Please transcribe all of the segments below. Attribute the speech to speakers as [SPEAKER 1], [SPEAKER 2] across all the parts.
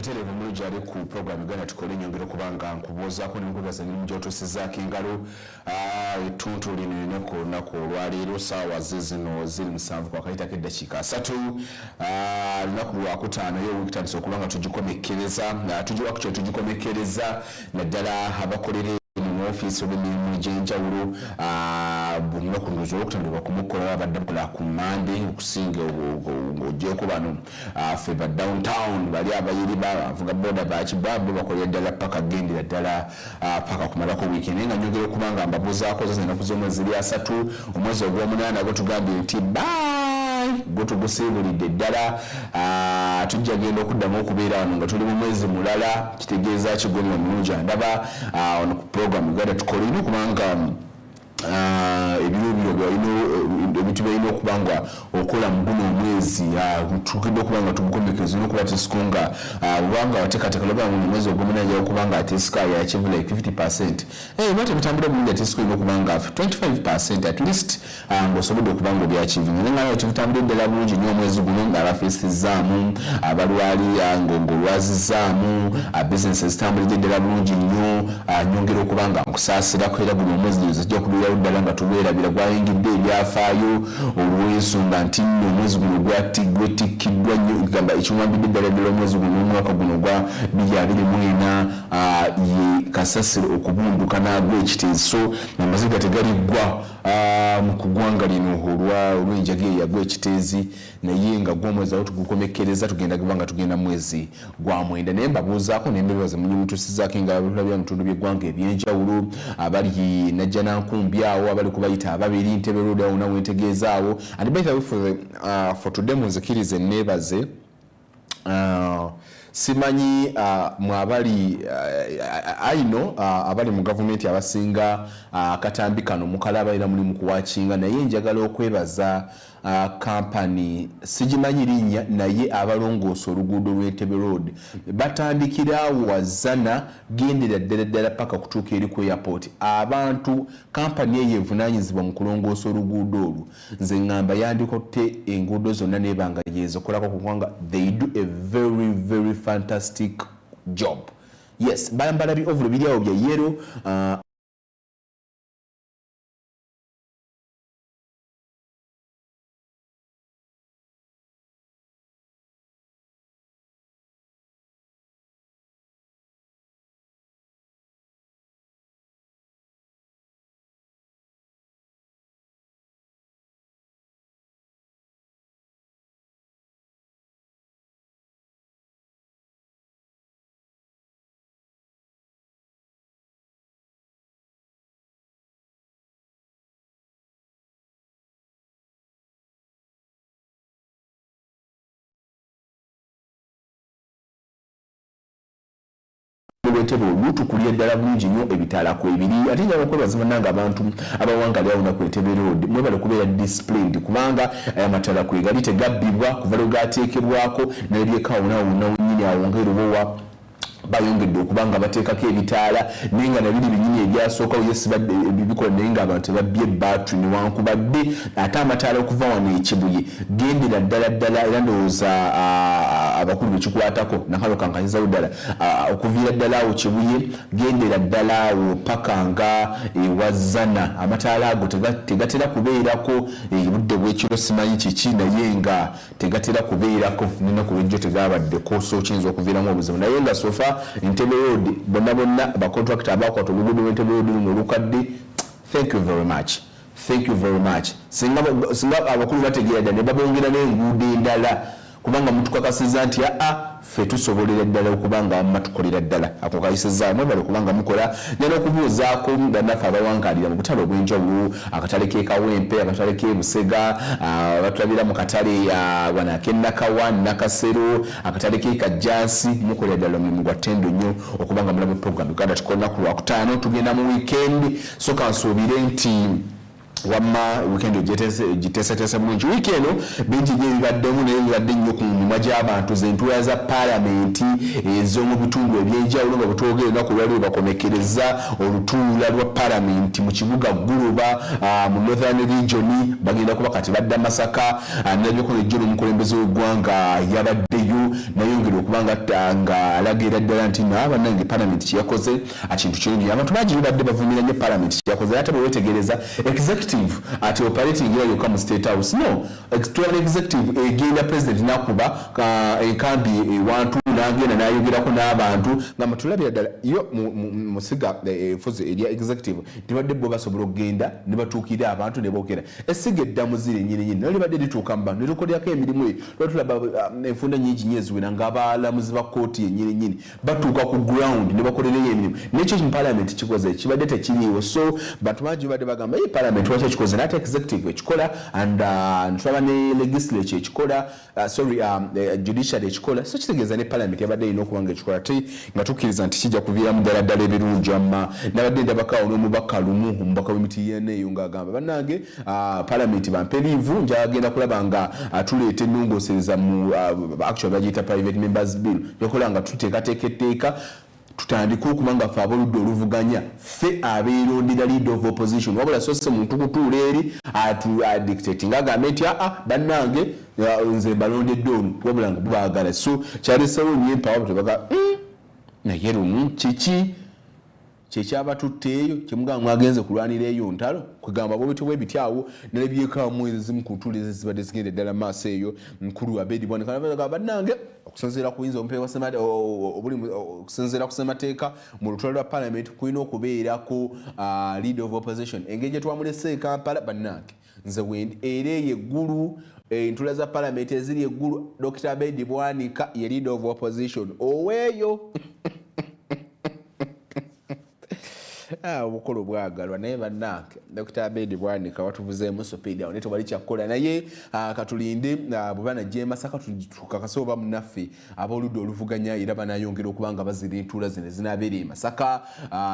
[SPEAKER 1] Tuterevu mulungi ali ku program Uganda Tukole nyongera kubanga nkubuuzaako n'enkubaza emirimu gy'otuusizaako engalo ettuntu lino ennaku olunaku olwaleero ssaawa zino ziri 7 kwakayitako eddakiika 3 lunaku lwakutaano yo wiiki tandise okuba nga tugikomekkereza tugiwako kyo tugikomekkereza naddala abakolera mu ofiisi olw'emirimu egy'enjawulo lunaku ndozi olwokutandika kumukola abadde ku Monday okusinga ng'ogyeko bano ffe ba downtown bali abayiri bavuga boda bakibabwe bakolera ddala paka gendera ddala paka kumalako weekend naye nga nyongera okuba nga mbabuuzaako zo ennaku z'omwezi 3 omwezi ogw'omunaana gwe tugambye nti gwe tugusiibulidde ddala tujja genda okuddamu okubeera wano nga tuli mu mwezi mulala kitegeeza kigomya mulungi andaba wano ku program Uganda Tukole ino kubanga ebintu byalina okuba nga okola mu guno omwezi tukidde okuba nga tugukomekkereza olina okuba tesikunga obanga wateekateeka laba mu mwezi ogw'omunaana okuba nga atesika yachieve like 50%. Mwate bitambula bulungi atesika olina okuba nga 25% at least ng'osobodde okuba nga obyachieving naye nga tebitambula ddala bulungi nnyo omwezi guno ng'abafeesizzaamu abalwali ng'olwazizaamu bizinesi zitambulidde ddala bulungi nnyo nyongera okuba nga nkusaasirako era guno omwezi zijja kubeerawo ddala nga tubeerabira gwayingidde ebyafaayo olw'ensonga nti nno omwezi guno gwetikiddwa nnyo gamba ekiwambidde ddala ddala omwezi guno n'omwaka guno gwa 2024 ye kasasiro okubunduka n'agw'ekiteeso so amaziga tegaliggwa mu kugwanga lino olw'enjaga eyo yagw'ekiteezi naye nga gw'omwezi awo tugukomekkereza tugenda kuba nga tugenda mwezi gwa mwenda naye mbabuuzaako nembebaza mulimu tusizaako engalo bya mutundu by'eggwanga eby'enjawulo abali najja nankumbi awo abali kubayita ababiri Ntebe Road awo nawe ntegeeza awo and by the way for today munzikirize neebaze simanyi mwabali aino abali mu government abasinga akatambi kano mukalabalira mulimu kuwakinga naye njagala okwebaza company sigimanyi linnya naye abalongoosa oluguudo lw'Entebbe Road batandikira wazana gendera ddala paka kutuuka eri ku airport abantu company eyo evunaanyizibwa mu kulongoosa oluguudo olwo nze ŋŋamba yandikotte enguudo zonna nebanga yeezokolako kubanga they do a very very fantastic job. Yes, bayambala ovulo biri awo bya yellow Ntebe olutukulira ddala bulungi nnyo ebitaala ku ebiri ate njagala okwebaza bannange abantu abawangali awo ku Ntebe Road mwebale kubeera displayed kubanga amataala kwe gali tegabbibwa kuva lwe gateekebwako nayebyekawunawuna wennyini awo ng'erubowa bayongedde okubanga bateekako ebitaala naye nga nabiri binyini ebyasookawo yesibadde bibikola naye nga abantu tebabbye battery newankubadde ate amataala okuva wano ekibuye gendera ddala era ndowooza abakulu bekikwatako nakalo kankanyizawo ddala okuviira ddala awo kibuye gendera ddala awo paka nga ewazana amataala ago tegatera kubeerako budde bw'ekiro simanyi kiki naye nga tegatera kubeerako nenaku lwejjo tegabaddeko so kiyinza okuviiramu obuzibu naye nga sofa Ntebe Road bonna bakontrakita abakwata oluguudo lw'Entebe Road luno olukadde thank you very much singa abakulu bategeera ddala ne babongera n'enguudo endala kubanga mutukakasiza nti ffe tusobolera ddala okubanga wamma tukolera ddala ako kayisizaamu bali kubanga mukola nera okubuuzaako bannaffe abawangalira mu butale obw'enjawulo akatale k'Ekawempe akatale k'Ebusega batulabira mu katale wana ak'Ennakawa Nakasero akatale k'Ekajjansi mukolera ddala omulimu gwa ttendo nnyo okubanga mulamu program Uganda Tukole olunaku lwakutaano tugenda mu weekend so kansuubire nti wamma weekend giteeseteese bulungi weekend bingi nyo ebibaddemu naye bibadde nnyo ku mimwa gy'abantu z'entuula za paalamenti ez'omu bitundu ebyenjawulo nga bwetwogera olunaku lwaliwo bakomekkereza olutuula lwa paalamenti mu kibuga Guluba mu Northern Region bagenda kuba kati badda Masaka nabyokola ejjo n'omukulembeze w'eggwanga yabaddeyo nayongera okubanga nga alagira ddala nti bannange parliament kyeyakoze kintu kirungi abantu bangi badde bavumira nnyo parliament kyeyakoze ate bwe wetegereza executive ati operating era yokka mu state house no executive egenda president nakuba enkambi ewantu nagenda nayogerako n'abantu nga matulabira ddala yo musiga efuzi erya executive tibadde bo basobola okugenda ne batuukira abantu ne boogera essiga eddamu ziri nnyini nali badde lituuka mu bantu ne tukolerako emirimu eyo lwatulaba enfunda nyingi nnyo eziwera ng'abalamuzi ba kooti yennyini nnyini batuuka ku ground ne bakolerayo emirimu nekyo mu parliament kikoze kibadde tekiriiwo so bantu bangi badde bagamba parliament lwaki ekikoze naate executive ekikola and ntulaba ne legislature ekikola judiciary ekikola so kitegeeza ne parliament yabadde erina okubanga ekikola te nga tukkiriza nti kijja kuviiramu ddala ddala ebirungi amma nabadde ndabakawo n'omubaka lumu omubaka w'MTN eyo ng'agamba bannange parliament bampe liivu njagenda kulaba nga tuleeta ennongoosereza mu actually bagiyita private members bill yokola nga tuteekateeka etteeka tutandika okuba nga ffe aboludde oluvuganya ffe abeerondera leader of opposition wabula so se muntu kutuula eri adictating agambe nti bannange nze balondedde ono wabula nga bubaagala so kyalesewo nnyo empawa butebaga naye lumu kiki kyekyabatutteeyo kyemugamba mwagenze kulwanira eyo ntalo kugamba bwebitibwa ebityawo nalebyeko mwezi zimu ku ntuulizi zibadde zigenda ddala maaso eyo mukulu abedi bwanekanaga bannange okusinziira ku yinza omupeewa okusinziira ku ssemateeka mu lutalo lwa parliament kulina okubeerako leader of opposition engeri gye twamulese Kampala bannange nze wendi era eyo eggulu entula za parliament eziri eggulu Dr. Abedi Bwanika ye leader of opposition oweeyo obukolo bwagalwa naye bannange Dr. Abedi Bwanika watuvuzeemu sopeedi awo ne tewali kyakkola naye katulinde bwe banajja e Masaka tukakase oba munnaffe ab'oludda oluvuganya era banayongera okuba nga bazira entuula zino ezinabeera e Masaka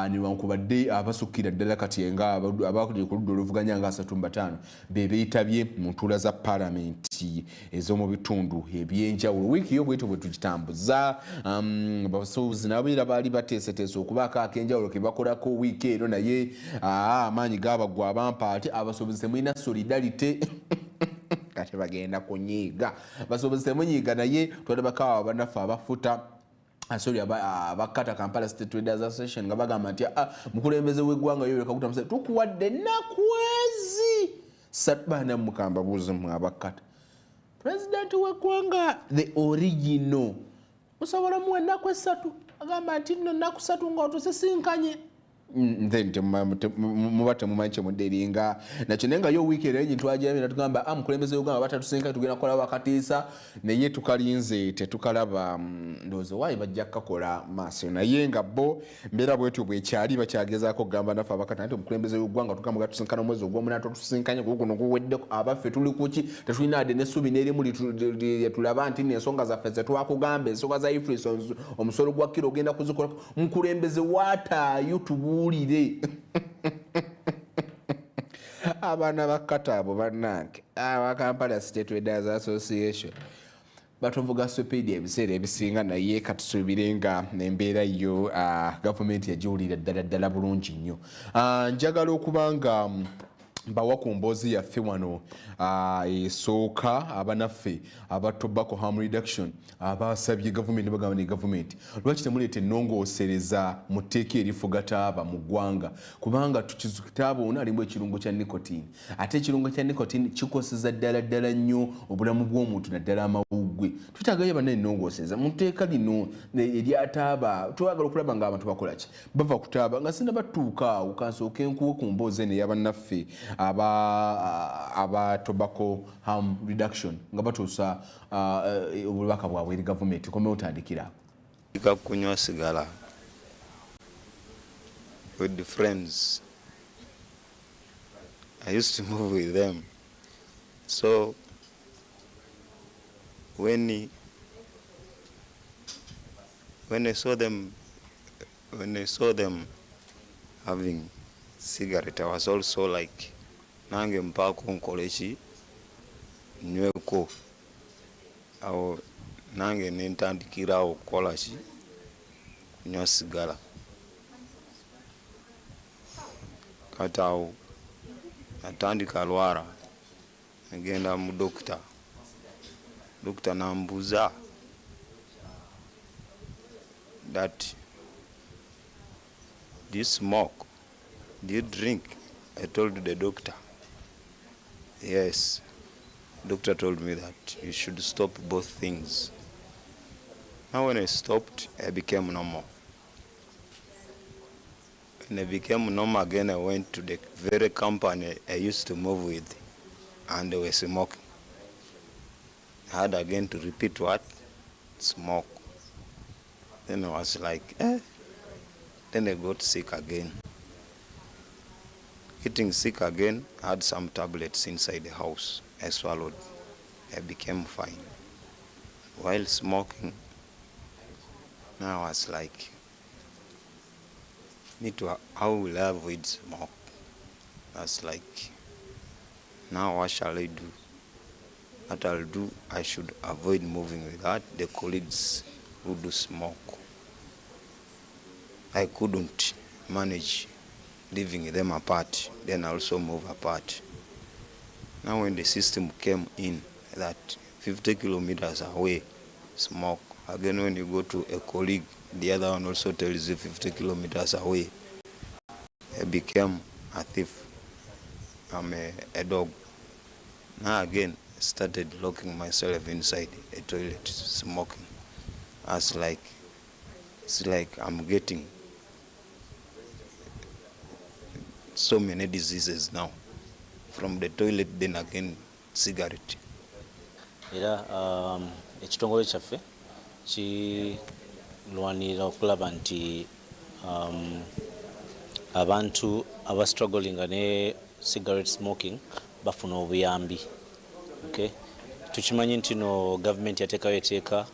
[SPEAKER 1] newankubadde abasukkira ddala kati nga abakuli ku ludda oluvuganya nga 35 be beetabye mu ntuula za palamenti ez'omu bitundu ebyenjawulo wiiki yo bwetyo bwe tugitambuza abasuubuzi nabo era baali bateeseteese okubaako ak'enjawulo ke bakolako wiiki ero naye amaanyi gaabagwa abampaate abasuubuzi temulina solidarity kati bagenda kunyiiga abasuubuzi temunyiiga naye twalabakawo bannaffe abafuta abakata Kampala State Traders Association nga bagamba nti mukulembeze w'eggwanga Yoweri Kaguta Museveni tukuwadde nakwezi satbana mukamba buuzi mu abakata president w'eggwanga the original musobola muwe ennaku esatu agamba nti nno ennaku satu nga otusisinkanye nze muba temumanyi kyemuderinga nakyo naye nga yo wiiki era enyi twagirabira tugamba mukulembeze w'eggwanga batatusinkanye tugenda kukola bakatiisa naye tukalinze tetukalaba ndowooza waayi bajja kukakola maaso naye nga bo mbeera bwetyo bwekyali bakyagezaako kugamba naffe abakata nti omukulembeze w'eggwanga tugamba gatusinkana omwezi ogw'omunaana totusinkanye guno guweddeko abaffe tuli kuki tetulina ade n'essuubi n'erimu lyetulaba nti n'ensonga zaffe zetwakugamba ensonga za ifrisa omusolo gwa kiro ogenda kuzikolako mukulembeze waataayo tubuulire abaana bakata abo bannange aba Kampala State Traders Association batuvuga sopeedi ebiseera ebisinga naye katusuubire nga nembeera yo gavumenti yagiwulira ddala bulungi nnyo njagala okuba nga mbawa ku mboozi yaffe wano esooka abanaffe aba tobacco harm reduction abasabye gavumenti bagamba ne gavumenti lwaki temuleeta ennongoosereza mu tteeka erifuga taaba mu ggwanga kubanga taaba ono alimu ekirungo kya nicotine ate ekirungo kya nicotine kikoseza ddala nnyo obulamu bw'omuntu naddala amawuggwe tutagayo bana ennongoosereza mu tteeka lino erya taaba twagala okulaba nga abantu bakola ki bava ku taaba nga sinna batuuka awo kansooke nkuwe ku mboozi eno ey'abannaffe aba tobacco harm reduction nga batuusa obubaka bwabwe eri gavumenti komeo otandikira
[SPEAKER 2] kunywa sigala with the friends. I used to move with them, so when I saw them having cigarette, I was also like, nange mpako nkolechi nyweko awo nange nentandikira okukola ki kunywa sigala kati awo natandika lwara ngenda mu dokita nambuza that, do you smoke? Do you drink? I told the doctor, yes. Doctor told me that you should stop both things. Now when I stopped, I became normal. When I became normal again, I went to the very company I used to move with, and they were smoking. I had again to repeat what? Smoke. Then I was like, eh. Then I got sick again. Getting sick again, I had some tablets inside the house. I swallowed. I became fine. While smoking, now I was like, how will I avoid smoke? I was like, now what shall I do? What I'll do, I should avoid moving with the colleagues who do smoke. I couldn't manage leaving them apart, then also move apart. Now when the system came in that 50 kilometers away, smoke. Again, when you go to a colleague, the other one also tells you 50 kilometers away. I became a thief. I'm a dog. Now again, I started locking myself inside a toilet, smoking. It's like I'm getting so many diseases now. From the toilet, then again, cigarette.
[SPEAKER 3] Era ekitongole kyaffe kirwanirira okulaba nti abantu abastrugglinga ne cigarette smoking bafuna obuyambi. Okay? Tukimanyi nti no government yateekayo eteeka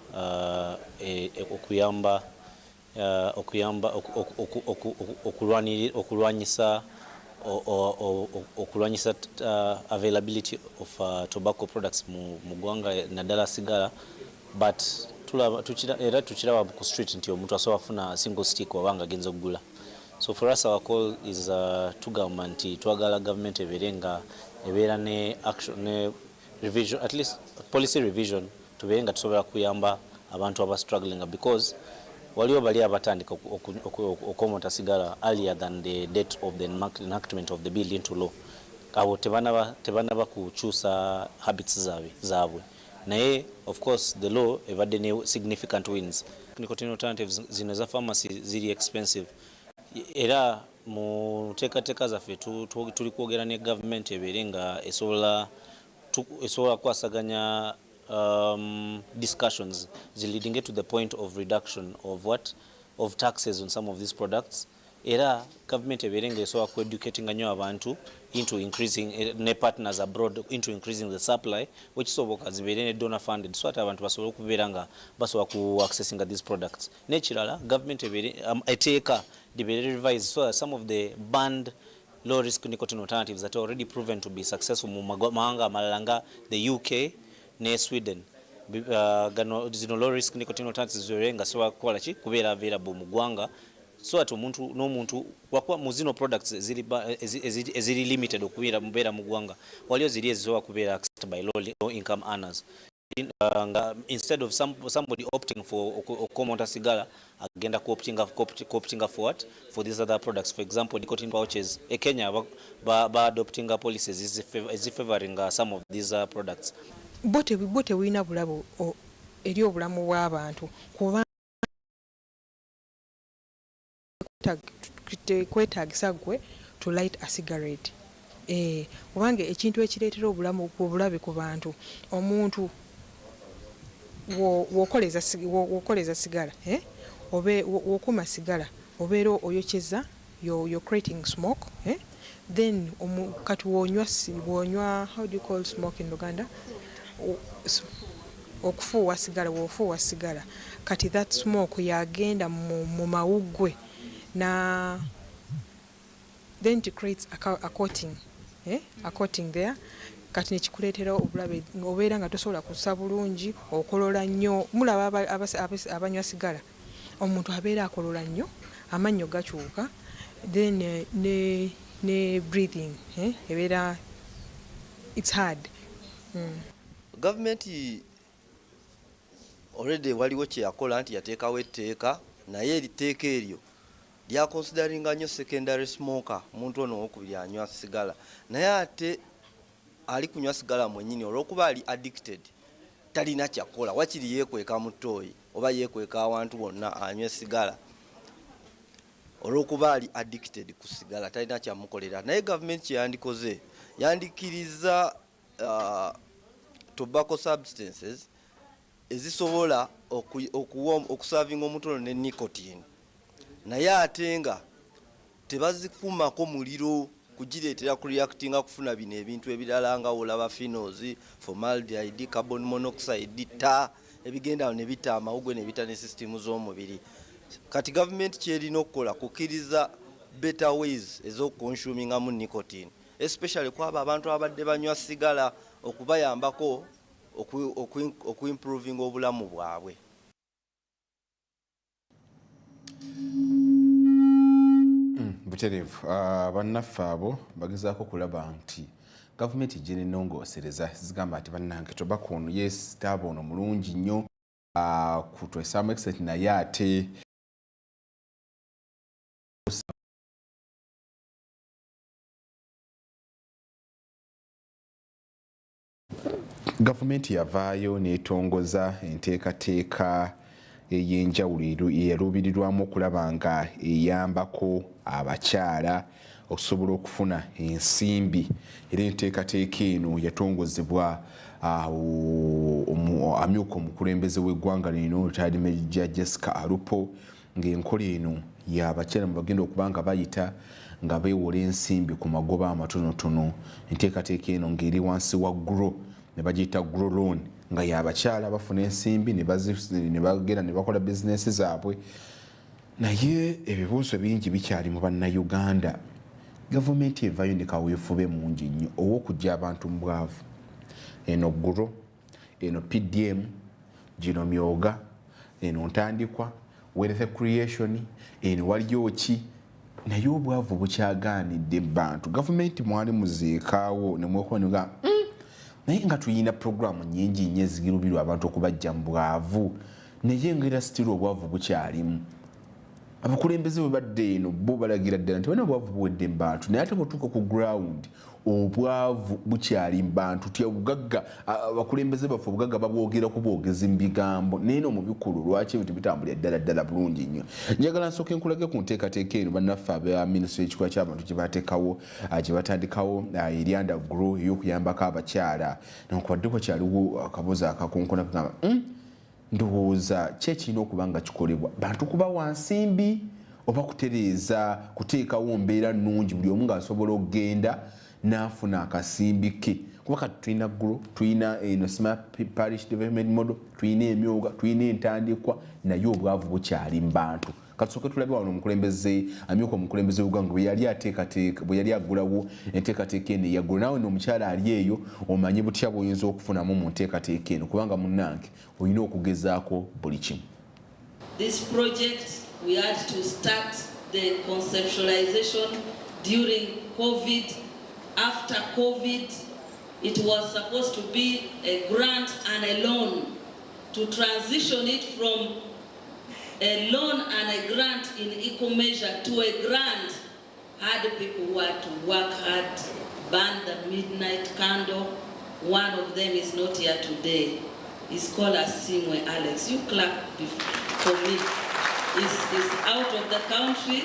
[SPEAKER 3] okulwanyisa availability of tobacco products mu ggwanga naddala sigala, but tukiraba ku street nti omuntu asobola kufuna single stick wabanga agenza okugula. So for us our call is tugamba nti twagala government ebeera ne action ne revision, at least policy revision, tubeere nga tusobola kuyamba abantu abastrugglinga, because waliwo bali abatandika okwomota sigala earlier than the date of the enactment of the bill into law. Abo tebanaba kukyusa habits zaabwe. Naye of course the law evadde ne significant wins. Nicotine alternatives zino za pharmacy ziri expensive. Era mu teekateeka zaffe tuli kwogera ne government ebeere nga esobola kwasaganya discussions leading to the point of reduction of taxes on some of these products. Era government ebeere nga esobola ku-educating nnyo abantu into increasing ne partners abroad into increasing the supply, which soboka zibeere ne donor funded, so ate abantu basobola okubeera nga basobola ku accessing these products. N'ekirala government ebeere eteeka libeere revised so that some of the banned low risk nicotine alternatives that are already proven to be successful mu mawanga amalala nga the UK ne Sweden, zino low risk nicotine alternatives nga sobola kukola ki kubeera available mu ggwanga, so that n'omuntu wakuba mu zino products eziri limited okubeera mu ggwanga, waliwo ziri ezisobola kubeera accessed by low income earners. Instead of somebody opting for okomota sigala agenda co-opting for what? For these other products. For example, nicotine pouches. Kenya ba adopting policies is favoring some of these products.
[SPEAKER 4] Bote wina bulabo eri obulamu bw'abantu kuba kwetaagisa gwe to light a cigarette. Kubange ekintu ekireetera obulabe ku bantu, omuntu wokoleza sigala obe wokuma sigala obeera oyokyeza you're creating smoke, then kati wonywa how do you call smoke in Uganda? Okufuuwa sigala, wofuuwa sigala kati that smoke yagenda mu mawuggwe na then it creates a coating, a coating there. Kati nekikuleetera obulabe obeera nga tosobola kussa bulungi, okolola nnyo. Mulaba abanywa sigala, omuntu abeera akolola nnyo, amannyo gakyuka, then ne breathing ebeera it's hard.
[SPEAKER 5] Government already waliwo kye yakola nti yateekawo etteeka naye eriteeka eryo lya consideringa nnyo secondary smoker, omuntu ono owokubiri anywa sigala, naye ate ali kunywa sigala mwennyini olw'okuba ali addicted talina kyakola, wakiri yeekweka mu ttooyi oba yeekweka awantu wonna anywa sigala olw'okuba ali addicted ku sigala talina kyamukolera. Naye gavumenti kyeyandikoze yandikiriza tobacco substances ezisobola okusavinga omutono ne nicotine, naye ate nga tebazikumako muliro kugireetera kureactinga kufuna bino ebintu ebirala nga olaba phenols, formaldehyde, carbon monoxide, tta ebigenda ne bita amawugwe ne bita ne system z'omubiri. Kati gavumenti kyerina okukola kukkiriza better ways ez'okuconsumingamu nicotine, especially kwaba abantu abadde banywa sigala okubayambako okuimproving obulamu bwabwe.
[SPEAKER 1] Buterevu bannaffe abo bagezaako kulaba nti gavumenti ejja n'ennongoosereza zigamba nti bannange tobacco ono yes taaba ono mulungi nnyo kutwesaamu excellent, naye ate gavumenti yavaayo n'etongoza enteekateeka ey'enjawulo eyaluubirirwamu okulaba nga eyambako abakyala okusobola okufuna ensimbi, era enteekateeka eno yatongozebwa amyuka omukulembeze w'eggwanga lino Retired Major Jessica Alupo, ng'enkola eno y'abakyala mu bagenda okuba nga bayita nga beewola ensimbi ku magoba amatonotono. Enteekateeka eno ng'eri wansi wa GRO, ne bagiyita GRO loan, nga y'abakyala bafuna ensimbi ne bagenda ne bakola bizinesi zaabwe. Naye ebibuuzo bingi bikyali mu bannayuganda. Gavumenti evaayo ne kaweefube mungi nnyo ow'okujja abantu mu bwavu. Eno GRO, eno PDM, gino myoga, eno ntandikwa, wealth creation, eno waliyo ki, naye obwavu bukyagaanidde bantu. Gavumenti mwali muzeekaawo ne mwekoonega naye nga tuyina programu nnyingi nnyo ezirubirwa abantu okubajja mu bwavu, naye ngera sitiri obwavu bukyalimu. Abakulembeze bwe badde eno bo balagira ddala nti bana obwavu buwedde mu bantu, naye ate bwetuuka ku ground obwavu bukyali mu bantu. Tya obugagga abakulembeze baffe obugagga babwogera ku bwogezi mu bigambo, naye no mu bikulu lwaki ebintu bitambulira ddala ddala bulungi nnyo. Njagala nsooke nkulage ku nteekateeka eno bannaffe aba minisitule y'ekikula ky'abantu gye bateekawo gye batandikawo eryanda GRO ey'okuyambako abakyala. Newankubadde wakyaliwo akabuuzo akakonkona kagamba ndowooza ki ekirina okuba nga kikolebwa, bantu kubawa nsimbi oba kutereeza kuteekawo mbeera nnungi buli omu ng'asobola okugenda n'afuna akasimbi ke. Kuba kati tulina GRO, tulina eno Smart Parish Development Model, tulina emyoga, tulina entandikwa, naye obwavu bukyali mu bantu. Katusooke tulabe wano omukulembeze amyuka omukulembeze w'eggwanga bwe yali aggulawo enteekateeka eno eya GRO. Naawe n'omukyala ali eyo omanye butya bw'oyinza okufunamu mu nteekateeka eno, kubanga munnange olina okugezaako buli kimu.
[SPEAKER 6] This project we had to start the conceptualization during COVID. After COVID, it was supposed to be a grant and a loan. To transition it from a loan and a grant in equal measure to a grant had people who had to work hard, burn the midnight candle. One of them is not here today. He's called Asimwe Alex. You clap for me. He's out of the country,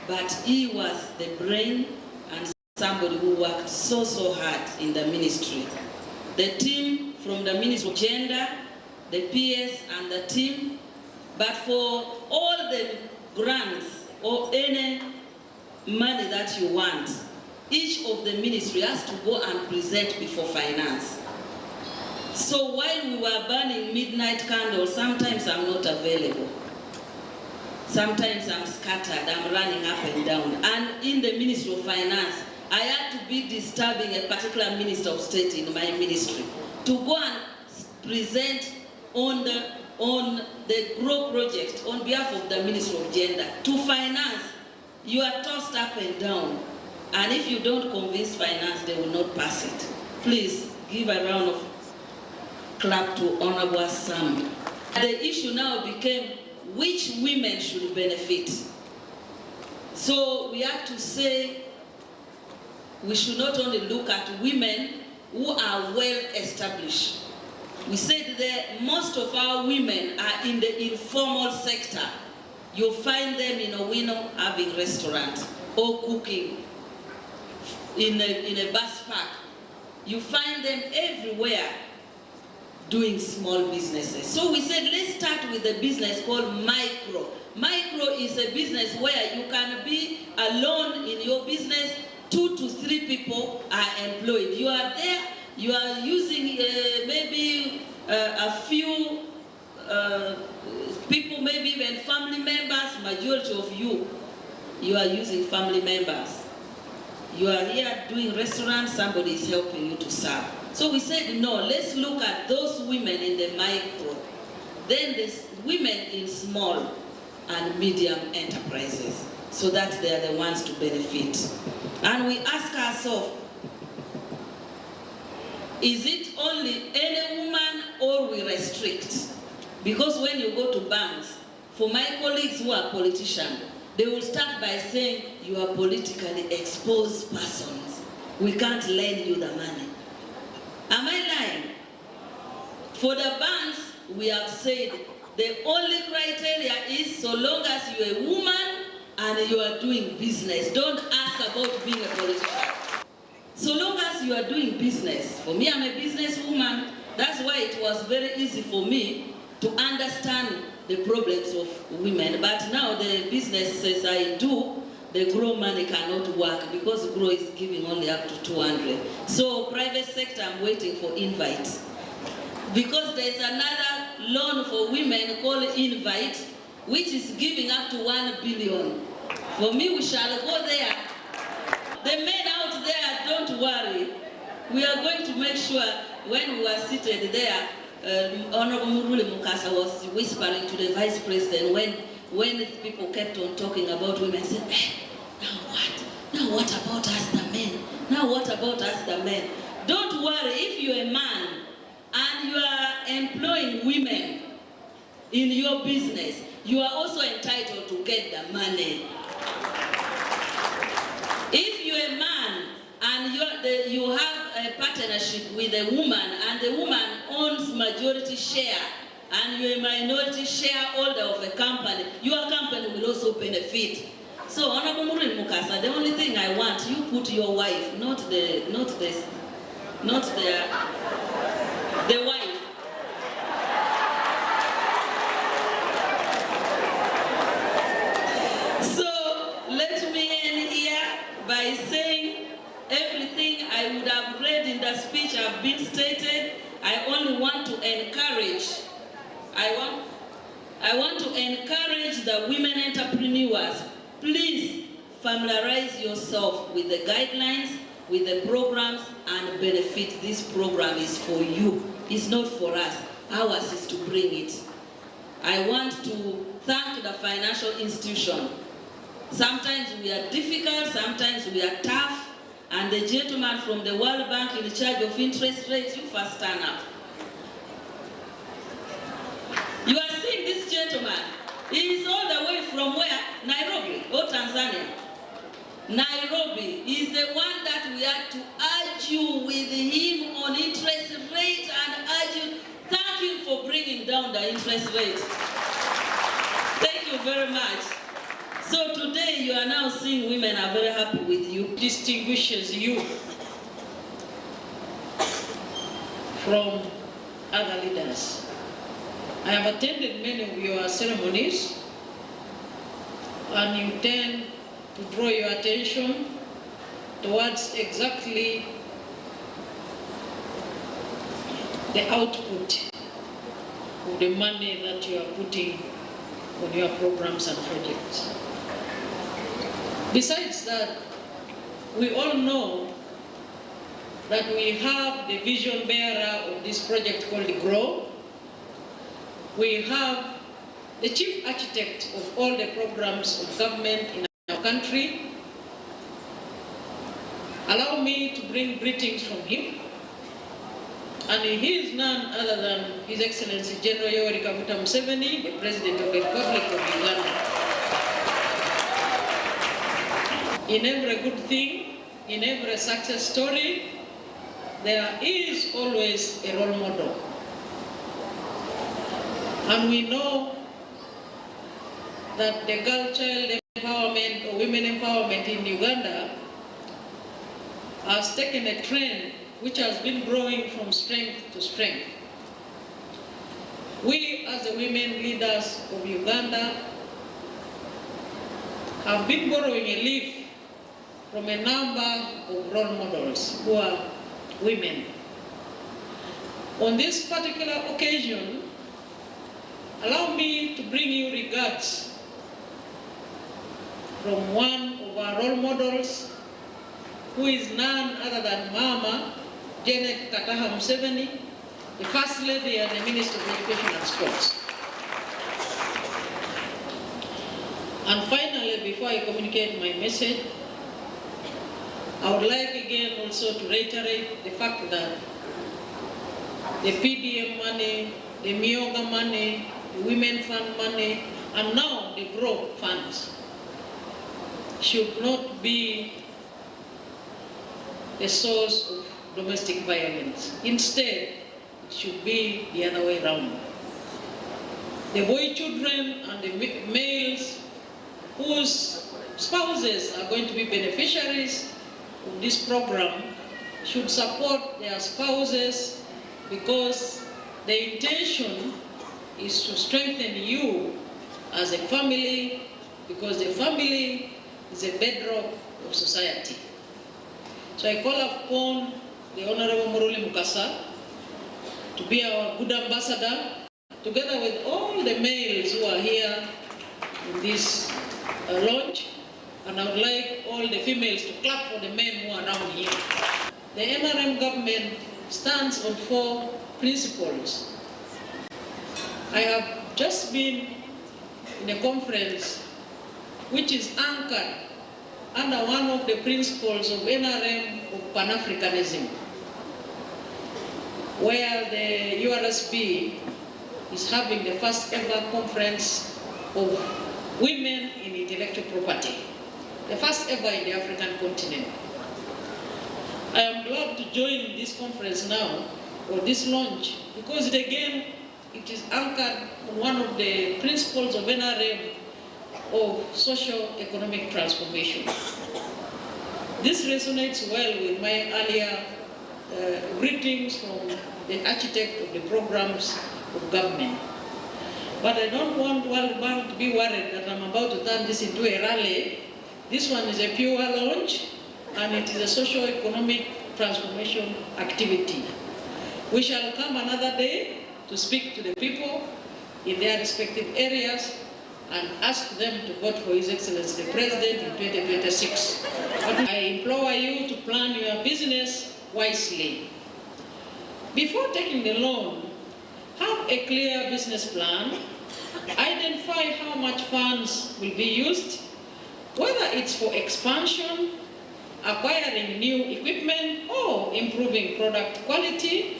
[SPEAKER 6] but he was the brain and somebody who worked so hard in the ministry. The team from the Ministry of Gender, the PS and the team, but for all the grants or any money that you want, each of the ministry has to go and present before finance. So while we were burning midnight candles, sometimes I'm not available. Sometimes I'm scattered, I'm running up and down. And in the Ministry of Finance, I had to be disturbing a particular Minister of State in my ministry to go and present on the GRO project on behalf of the Ministry of Gender. To finance, you are tossed up and down. And if you don't convince finance, they will not pass it. Please give a round of clap to Honorable Sam. The issue now became, which women should benefit. So we have to say we should not only look at women who are well established. We said that most of our women are in the informal sector. You'll find them in Owino having restaurant or cooking in a bus park. You find them everywhere doing small businesses. So we said, let's start with a business called micro. Micro is a business where you can be alone in your business, 2 to 3 people are employed. You are there, you are using maybe a few people, maybe even family members. Majority of you are using family members. You are here doing restaurants, somebody is helping you to serve. So we said, no, let's look at those women in the micro. Then there's women in small and medium enterprises, so that they are the ones to benefit. And we ask ourselves, is it only any woman or we restrict? Because when you go to banks, for my colleagues who are politicians, they will start by saying, you are politically exposed persons. We can't lend you the money. Am I lying? For the banks, we have said, the only criteria is so long as you're a woman and you are doing business. Don't ask about being a politician. So long as you are doing business. For me, I'm a businesswoman. That's why it was very easy for me to understand the problems of women. But now the businesses I do, the grow money cannot work because grow is giving only up to 200. So private sector, I'm waiting for invite. Because there's another loan for women called Invite, which is giving up to 1 billion. For me, we shall go there. The men out there, don't worry. We are going to make sure when we are seated there, Honorable Muruli Mukasa was whispering to the Vice President when people kept on talking about women, said, now what? Now what about us the men? Now what about us the men? Don't worry, if you're a man, and you are employing women in your business, you are also entitled to get the money. If you're a man and you have a partnership with a woman and the woman owns majority share and you're a minority shareholder of a company, your company will also benefit. So, Honorable Muruli Mukasa, the only thing I want, you put your wife, not the wife. So let me end here by saying everything I would have read in the speech have been stated. I only want to encourage, I want to encourage the women entrepreneurs. Please familiarize yourself with the guidelines, with the programs, and benefit. This program is for you. It's not for us. Ours is to bring it. I want to thank the financial institution. Sometimes we are difficult, sometimes we are tough, and the gentleman from the World Bank in charge of interest rates, you first stand up. You are seeing this gentleman. He is all the way from where? Nairobi or Tanzania. Nairobi is the one that we had to argue with him on interest rate and argue. Thank you for bringing down the interest rate. Thank you very much. So today you are now seeing women are very happy with you.
[SPEAKER 7] Distinguishes you from other leaders. I have attended many of your ceremonies, and you tend to draw your attention towards exactly the output of the money that you are putting on your programs and projects. Besides that, we all know that we have the vision bearer of this project called GROW. We have the chief architect of all the programs of government in our country. Allow me to bring greetings from him. and he is none other than His Excellency General Yoweri Kaguta Museveni, the President of the Republic of Uganda. In every good thing, in every success story, there is always a role model. And we know that the girl-child empowerment or women empowerment in Uganda has taken a trend which has been growing from strength to strength. We, as the women leaders of Uganda, have been borrowing a leaf from a number of role models who are women. On this particular occasion, allow me to bring you regards from one of our role models, who is none other than Mama Janet Kataha Museveni, the First Lady and the Minister of Education and Sports. And finally, before I communicate my message, I would like again also to reiterate the fact that the PDM money, the Mioga money, the Women Fund money, and now the GROW funds should not be a source of domestic violence. Instead, it should be the other way around. The boy children and the males whose spouses are going to be beneficiaries of this program should support their spouses, because the intention is to strengthen you as a family, because the family is a bedrock of society. So I call upon the Honorable Muruli Mukasa to be our good ambassador, together with all the males who are here in this launch, and I would like all the females to clap for the men who are around here. The NRM government stands on 4 principles. I have just been in a conference which is anchored under one of the principles of NRM of Pan-Africanism, where the URSB is having the first ever conference of women in intellectual property, the first ever in the African continent. I am glad to join this conference now, or this launch, because it is anchored on one of the principles of NRM of socio-economic transformation. This resonates well with my earlier greetings from the architect of the programs of government. But I don't want World Bank to be worried that I'm about to turn this into a rally. This one is a pure launch, and it is a socio-economic transformation activity. We shall come another day to speak to the people in their respective areas and ask them to vote for His Excellency the President in 2026. But I implore you to plan your business wisely. Before taking the loan, have a clear business plan, identify how much funds will be used, whether it's for expansion, acquiring new equipment, or improving product quality.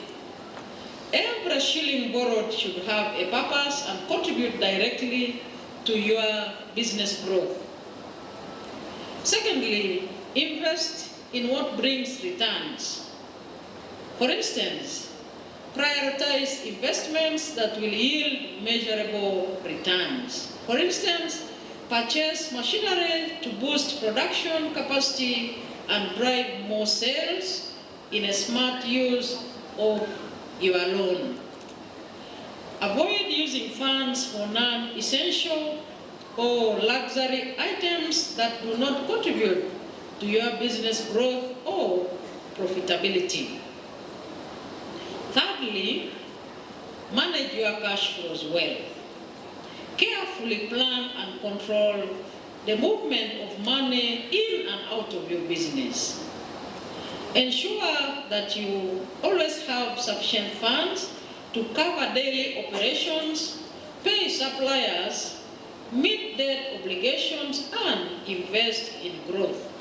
[SPEAKER 7] Every shilling borrowed should have a purpose and contribute directly to your business growth. Secondly, invest in what brings returns. For instance, prioritize investments that will yield measurable returns. For instance, purchase machinery to boost production capacity and drive more sales in a smart use of your loan. Avoid using funds for non-essential or luxury items that do not contribute to your business growth or profitability. Thirdly, manage your cash flows well. Carefully plan and control the movement of money in and out of your business. Ensure that you always have sufficient funds to cover daily operations, pay suppliers, meet debt obligations, and invest in growth.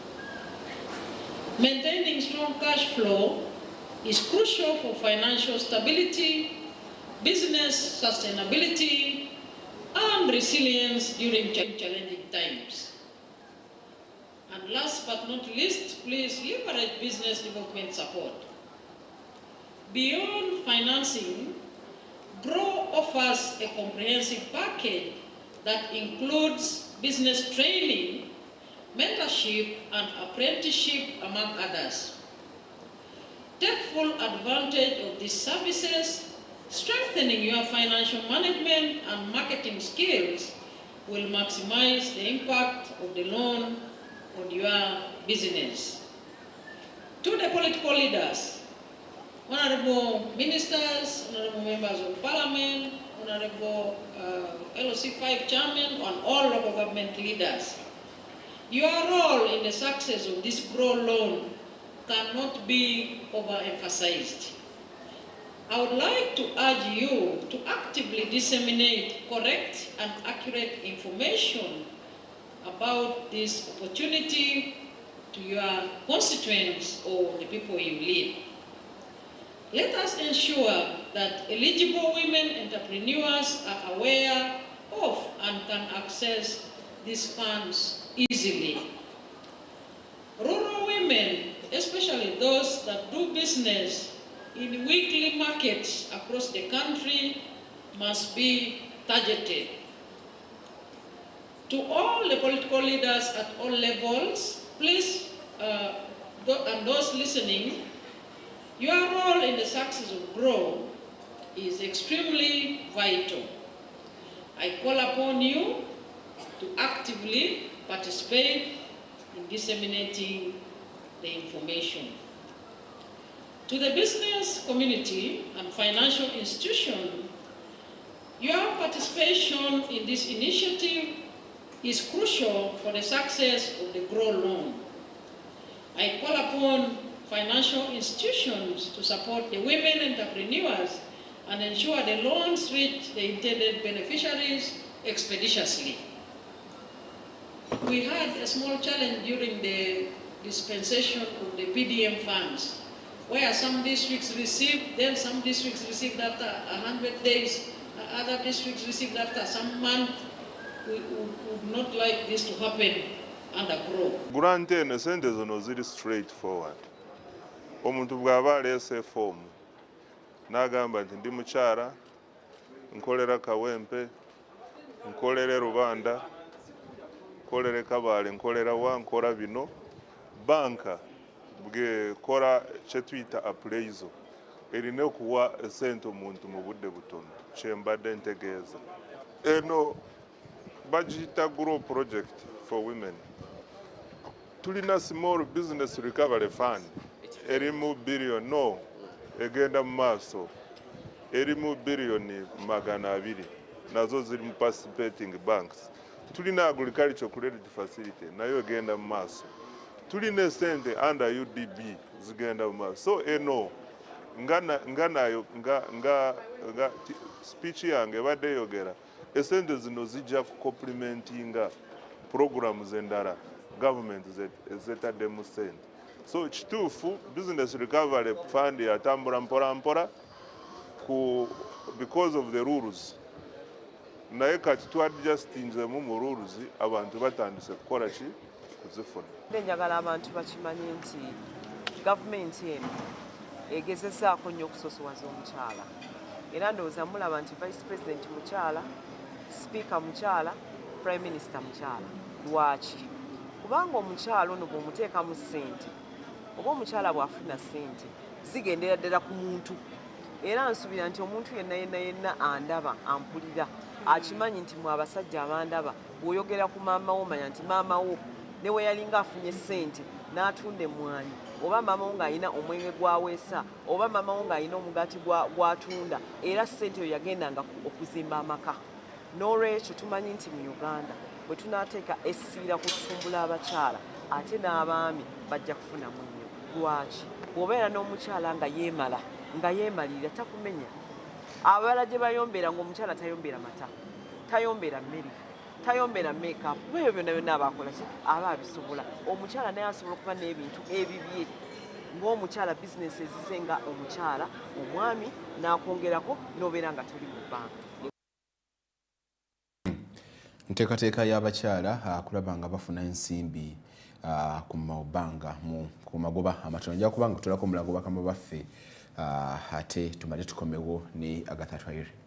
[SPEAKER 7] Maintaining strong cash flow is crucial for financial stability, business sustainability, and resilience during challenging times. And last but not least, please leverage business development support. Beyond financing, GROW offers a comprehensive package that includes business training, mentorship, and apprenticeship, among others. Take full advantage of these services. Strengthening your financial management and marketing skills will maximize the impact of the loan on your business. To the political leaders, honorable ministers, honorable members of parliament, honorable LOC5 chairman, and all local government leaders, your role in the success of this GROW loan cannot be overemphasized. I would like to urge you to actively disseminate correct and accurate information about this opportunity to your constituents or the people you lead. Let us ensure that eligible women entrepreneurs are aware of and can access these funds easily. Rural women, especially those that do business in weekly markets across the country, must be targeted. To all the political leaders at all levels, please, and those listening, your role in the success of GROW is extremely vital. I call upon you to actively participate in disseminating the information. To the business community and financial institution, your participation in this initiative is crucial for the success of the GROW loan. I call upon financial institutions to support the women entrepreneurs and ensure the loans reach the intended beneficiaries expeditiously. We had a small challenge during the dispensation of the PDM funds, where some districts received, then some districts received after 100 days, other districts received after some month. We would not like this to happen under GROW.
[SPEAKER 8] Granted, the sentence is very straightforward. Omuntu bw'aba alese form n'agamba nti ndi mukyala nkolera Kawempe, nkolera Rubanda, nkolera Kabale, nkolera wa, nkola bino, banka bw'ekola kye tuyita appraisal erina okuwa esente omuntu mu budde butono kye mbadde ntegeeza. Eno bagiyita GROW project for women. Tulina small business recovery fund erimu billion, no, egenda mu maaso erimu billion 200 nazo ziri mu participating banks. Tulina agricultural credit facility nayo egenda mu maaso. Tulina sente under UDB zigenda mu maaso. So eno nga speech yange badde yogera esente zino zijja complementinga programs endala government zetaddemu sente. So kituufu business recovery fund yatambula mpola mpola because of the rules. Naye kati twadjustingzemu mu rules abantu batandise kukola ki kuzifuna.
[SPEAKER 9] Njagala abantu bakimanye nti gavumenti eno egezesaako nnyo okusosowaza omukyala. Era ndowooza mulaba nti vice president mukyala, speaker mukyala, prime minister mukyala. Lwaki? Kubanga omukyala ono bw'omuteekamu ssente oba omukyala bw'afuna ssente zigendera ddala ku muntu. Era nsuubira nti omuntu yenna andaba ampulira akimanyi nti mwe abasajja abandaba bw'oyogera ku maama wo manya nti maama wo ne we yalinga afunye ssente n'atunda emmwanyi, oba maama wo ng'alina omwenge gwaweesa, oba maama wo ng'alina omugaati gw'atunda, era ssente eyo yagendanga okuzimba amaka. N'olwekyo tumanyi nti mu Uganda bwe tunaateeka essiira ku kutumbula abakyala ate n'abaami bajja kufunamu nnyo. Lwaki? Bw'obeera n'omukyala nga yeemala nga yeemalirira takumenya. Abalala gye bayombera ng'omukyala tayombera mata, tayombera mmere, tayombera make-up, ebyo byonna byonna abaakola ki aba abisobola. Omukyala naye asobola okuba n'ebintu ebibye ng'omukyala bizinesi ezizenga omukyala omwami n'akwongerako n'obeera nga tuli mu bbanga.
[SPEAKER 1] Nteekateeka y'abakyala kulaba nga bafuna ensimbi ku mabanga ku magoba amatono. Nja kubanga tulako omulago bakama baffe ate tumale tukomewo ne Agatha Twairi.